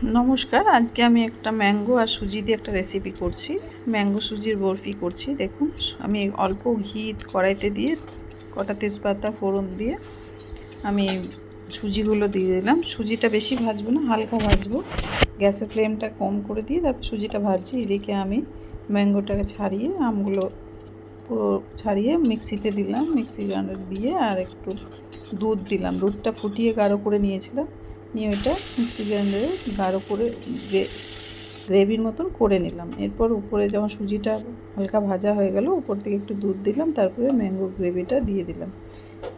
নমস্কার, আজকে আমি একটা ম্যাঙ্গো আর সুজি দিয়ে একটা রেসিপি করছি। ম্যাঙ্গো সুজির বরফি করছি। দেখুন, আমি অল্প ঘি কড়াইতে দিয়ে কটা তেজপাতা ফোড়ন দিয়ে আমি সুজিগুলো দিয়ে দিলাম। সুজিটা বেশি ভাজবো না, হালকা ভাজবো। গ্যাসের ফ্লেমটা কম করে দিয়ে তারপর সুজিটা ভাজছি। এদিকে আমি ম্যাঙ্গোটাকে ছাড়িয়ে, আমগুলো পুরো ছাড়িয়ে মিক্সিতে দিলাম। মিক্সি গ্রাইন্ডার দিয়ে আর একটু দুধ দিলাম। দুধটা ফুটিয়ে গাঢ় করে নিয়েছিলাম, নিয়ে ওইটা মিক্সি গ্রাইন্ডারে গাঢ় করে গ্রেভির মতন করে নিলাম। এরপর উপরে যখন সুজিটা হালকা ভাজা হয়ে গেল, উপর থেকে একটু দুধ দিলাম, তারপরে ম্যাঙ্গো গ্রেভিটা দিয়ে দিলাম।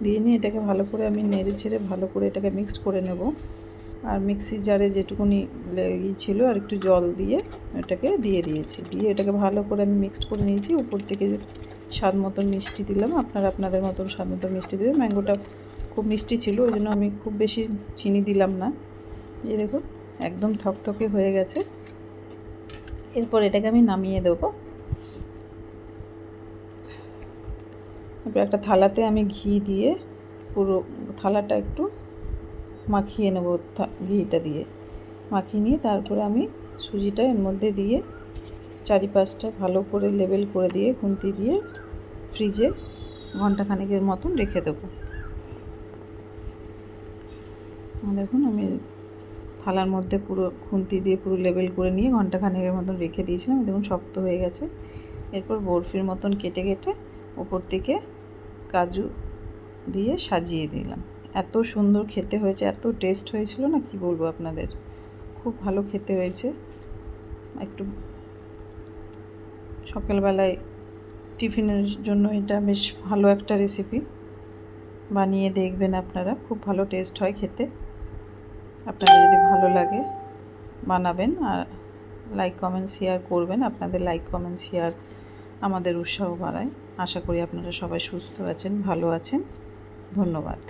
দিয়ে নিয়ে এটাকে ভালো করে আমি নেড়ে ছেড়ে ভালো করে এটাকে মিক্সড করে নেব। আর মিক্সি জারে যেটুকুনি ছিল আর একটু জল দিয়ে এটাকে দিয়ে দিয়েছি। দিয়ে এটাকে ভালো করে আমি মিক্সড করে নিয়েছি। উপর থেকে স্বাদ মতন মিষ্টি দিলাম। আপনারা আপনাদের মতন স্বাদ মতন মিষ্টি দেবেন। ম্যাঙ্গোটা খুব মিষ্টি ছিল, ওই জন্য আমি খুব বেশি চিনি দিলাম না। এই দেখুন, একদম থকথকে হয়ে গেছে। এরপর এটাকে আমি নামিয়ে দেবো। এরপর একটা থালাতে আমি ঘি দিয়ে পুরো থালাটা একটু মাখিয়ে নেব। ঘিটা দিয়ে মাখিয়ে নিয়ে তারপরে আমি সুজিটা এর মধ্যে দিয়ে চারিপাশটা ভালো করে লেবেল করে দিয়ে খুন্তি দিয়ে ফ্রিজে ঘন্টাখানেকের মতন রেখে দেবো। দেখুন, আমি থালার মধ্যে পুরো খুন্তি দিয়ে পুরো লেবেল করে নিয়ে ঘন্টাখানেকের মতন রেখে দিয়েছিলাম। দেখুন, শক্ত হয়ে গেছে। এরপর বরফির মতন কেটে কেটে ওপর থেকে কাজু দিয়ে সাজিয়ে দিলাম। এত সুন্দর খেতে হয়েছে, এত টেস্ট হয়েছিল না, কি বলবো আপনাদের। খুব ভালো খেতে হয়েছে। একটু সকালবেলায় টিফিনের জন্য এটা বেশ ভালো একটা রেসিপি। বানিয়ে দেখবেন আপনারা, খুব ভালো টেস্ট হয় খেতে। আপনাদের যদি ভালো লাগে বানাবেন, আর লাইক কমেন্ট শেয়ার করবেন। আপনাদের লাইক কমেন্ট শেয়ার আমাদের উৎসাহ বাড়ায়। আশা করি আপনারা সবাই সুস্থ আছেন, ভালো আছেন। ধন্যবাদ।